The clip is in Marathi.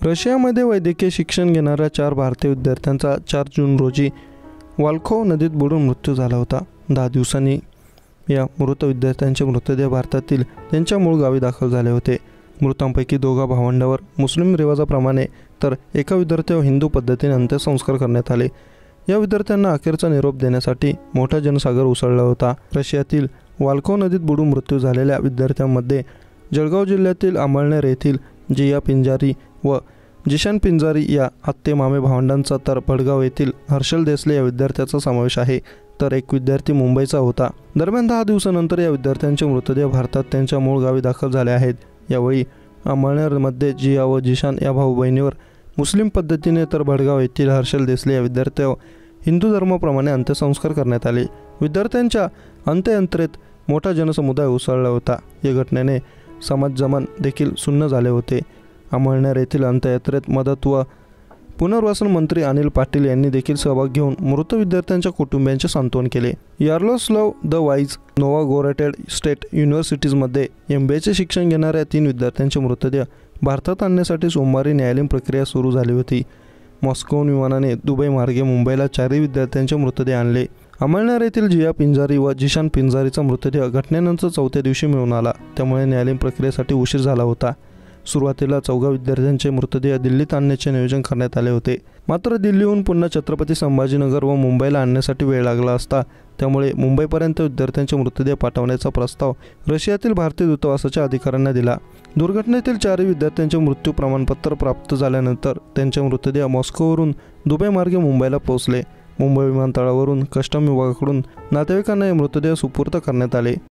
रशियामध्ये वैद्यकीय शिक्षण घेणाऱ्या 4 भारतीय विद्यार्थ्यांचा 4 जून रोजी वाल्खोव नदीत बुडून मृत्यू झाला होता। 10 दिवसांनी या मृत विद्यार्थ्यांचे मृतदेह भारतातील त्यांच्या मूळ गावी दाखल झाले होते। मृतांपैकी 2 भावंडांवर मुस्लिम रिवाजाप्रमाणे तर एका विद्यार्थ्यावर हिंदू पद्धतीने अंत्यसंस्कार करण्यात आले। या विद्यार्थ्यांना अखेरचा निरोप देण्यासाठी मोठा जनसागर उसळला होता। रशियातील वाल्खोव नदीत बुडून मृत्यू झालेल्या विद्यार्थ्यांमध्ये जळगाव जिल्ह्यातील अमळनेर येथील जिया पिंजारी व जिशान पिंजारी या आत्ते मामे भावंडांचा तर भडगाव येथील हर्षल देसले या विद्यार्थ्याचा समावेश आहे, तर एक विद्यार्थी मुंबईचा होता। दरम्यान 10 दिवसानंतर या विद्यार्थ्यांचे मृतदेह भारतात त्यांच्या मूळ गावी दाखल झाले आहेत। यावेळी अमळनेरमध्ये जिया व जिशान या भाऊ बहिणीवर मुस्लिम पद्धतीने तर भडगाव येथील हर्षल देसले या विद्यार्थ्यावर हिंदू धर्माप्रमाणे अंत्यसंस्कार करण्यात आले। विद्यार्थ्यांच्या अंत्ययात्रेत मोठा जनसमुदाय उसळला होता। या घटनेने समाजजमन देखील सुन्न झाले होते। अमळनेर येथील अंत्ययात्रेत मदत व पुनर्वसन मंत्री अनिल पाटील यांनी देखील सहभाग घेऊन मृत विद्यार्थ्यांच्या कुटुंबियांचे सांत्वन केले। Yaroslav the Wise Novgorod State युनिव्हर्सिटीजमध्ये MBAचे शिक्षण घेणाऱ्या 3 विद्यार्थ्यांचे मृतदेह भारतात आणण्यासाठी सोमवारी न्यायालयीन प्रक्रिया सुरू झाली होती। मॉस्कोहून विमानाने दुबई मार्गे मुंबईला 4 विद्यार्थ्यांचे मृतदेह आणले। अमळनेर येथील जिया पिंजारी व जिशान पिंजारीचा मृतदेह घटनेनंतर 4थ्या दिवशी मिळून आला, त्यामुळे न्यायालयीन प्रक्रियेसाठी उशीर झाला होता। सुरुवातीला 4 विद्यार्थ्यांचे मृतदेह दिल्लीत आणण्याचे नियोजन करण्यात आले होते, मात्र दिल्लीहून पुन्हा छत्रपती संभाजीनगर व मुंबईला आणण्यासाठी वेळ लागला असता, त्यामुळे मुंबईपर्यंत विद्यार्थ्यांचे मृतदेह पाठवण्याचा प्रस्ताव रशियातील भारतीय दूतावासाच्या अधिकाऱ्यांना दिला। दुर्घटनेतील 4 विद्यार्थ्यांचे मृत्यू प्रमाणपत्र प्राप्त झाल्यानंतर त्यांचे मृतदेह मॉस्कोवरून दुबई मार्गे मुंबईला पोहोचले। मुंबई विमानतळावरून कस्टम विभागाकडून नातेवाईकांना हे मृतदेह सुपूर्द करण्यात आले।